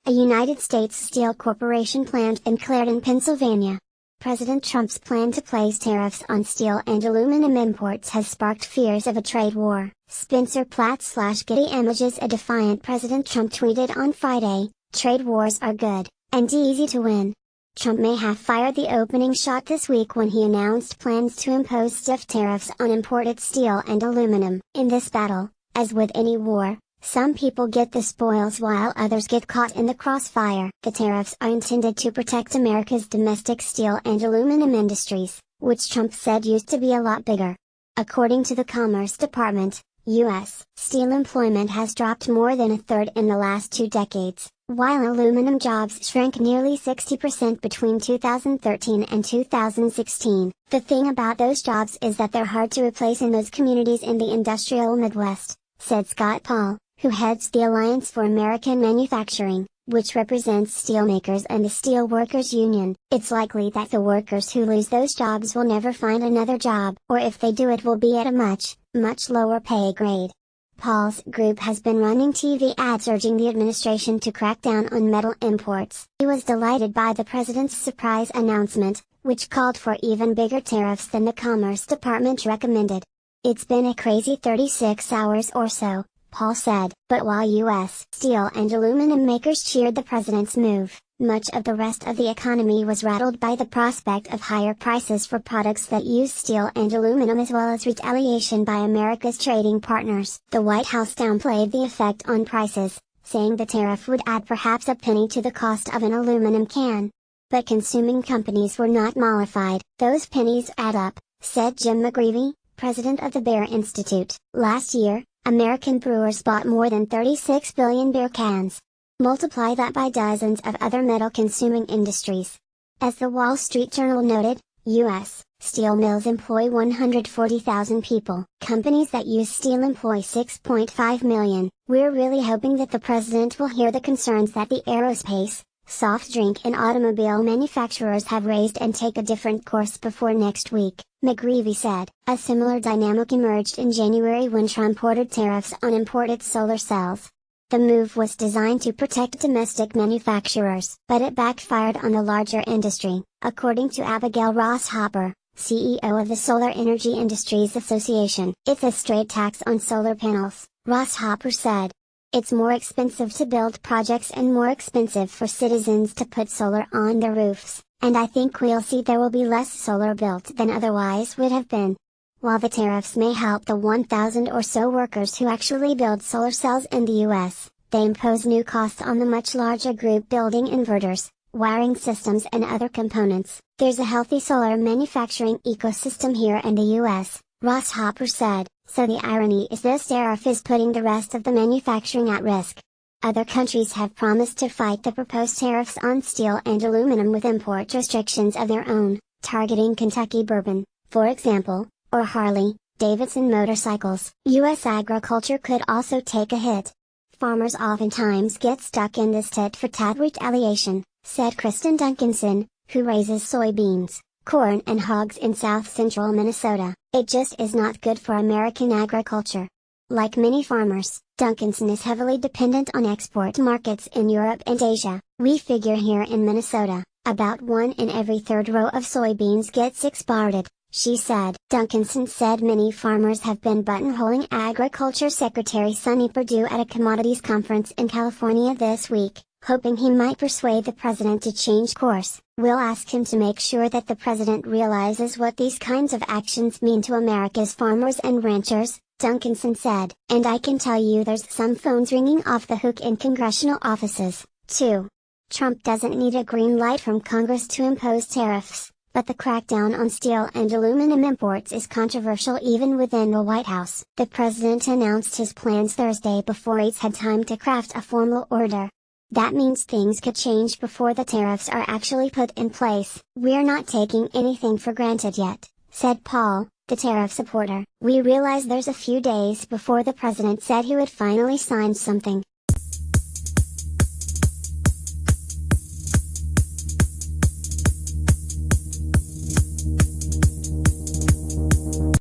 a United States steel corporation plant in Clarendon, Pennsylvania. President Trump's plan to place tariffs on steel and aluminum imports has sparked fears of a trade war. Spencer Platt/Getty Images. A defiant President Trump tweeted on Friday, "Trade wars are good, and easy to win." Trump may have fired the opening shot this week when he announced plans to impose stiff tariffs on imported steel and aluminum. In this battle, as with any war, some people get the spoils while others get caught in the crossfire. The tariffs are intended to protect America's domestic steel and aluminum industries, which Trump said used to be a lot bigger. According to the Commerce Department, U.S. steel employment has dropped more than a third in the last 2 decades, while aluminum jobs shrank nearly 60% between 2013 and 2016. The thing about those jobs is that they're hard to replace in those communities in the industrial Midwest, said Scott Paul, who heads the Alliance for American Manufacturing, which represents steelmakers and the Steel Workers Union. It's likely that the workers who lose those jobs will never find another job, or if they do it will be at a much, much lower pay grade. Paul's group has been running TV ads urging the administration to crack down on metal imports. He was delighted by the president's surprise announcement, which called for even bigger tariffs than the Commerce Department recommended. "It's been a crazy 36 hours or so," Paul said. But while U.S. steel and aluminum makers cheered the president's move, much of the rest of the economy was rattled by the prospect of higher prices for products that use steel and aluminum, as well as retaliation by America's trading partners. The White House downplayed the effect on prices, saying the tariff would add perhaps a penny to the cost of an aluminum can. But consuming companies were not mollified. "Those pennies add up," said Jim McGreevey, president of the Beer Institute. "Last year, American brewers bought more than 36 billion beer cans. Multiply that by dozens of other metal-consuming industries." As the Wall Street Journal noted, U.S. steel mills employ 140,000 people. Companies that use steel employ 6.5 million. "We're really hoping that the president will hear the concerns that the aerospace, soft drink and automobile manufacturers have raised and take a different course before next week," McGreevey said. A similar dynamic emerged in January when Trump ordered tariffs on imported solar cells. The move was designed to protect domestic manufacturers, but it backfired on the larger industry, according to Abigail Ross-Hopper, CEO of the Solar Energy Industries Association. "It's a straight tax on solar panels," Ross-Hopper said. "It's more expensive to build projects and more expensive for citizens to put solar on their roofs, and I think we'll see there will be less solar built than otherwise would have been." While the tariffs may help the 1,000 or so workers who actually build solar cells in the U.S., they impose new costs on the much larger group building inverters, wiring systems and other components. "There's a healthy solar manufacturing ecosystem here in the U.S., Ross-Hopper said, "so the irony is this tariff is putting the rest of the manufacturing at risk." Other countries have promised to fight the proposed tariffs on steel and aluminum with import restrictions of their own, targeting Kentucky bourbon, for example, or Harley-Davidson motorcycles. U.S. agriculture could also take a hit. "Farmers oftentimes get stuck in this tit-for-tat retaliation," said Kristen Duncanson, who raises soybeans, corn and hogs in south-central Minnesota. "It just is not good for American agriculture." Like many farmers, Duncanson is heavily dependent on export markets in Europe and Asia. "We figure here in Minnesota, about 1 in every 3rd row of soybeans gets exported," she said. Duncanson said many farmers have been buttonholing Agriculture Secretary Sonny Perdue at a commodities conference in California this week, hoping he might persuade the president to change course. "We'll ask him to make sure that the president realizes what these kinds of actions mean to America's farmers and ranchers," Duncanson said. "And I can tell you there's some phones ringing off the hook in congressional offices, too." Trump doesn't need a green light from Congress to impose tariffs, but the crackdown on steel and aluminum imports is controversial even within the White House. The president announced his plans Thursday before aides had time to craft a formal order. That means things could change before the tariffs are actually put in place. "We're not taking anything for granted yet," said Paul, the tariff supporter. "We realize there's a few days before the president said he would finally sign something,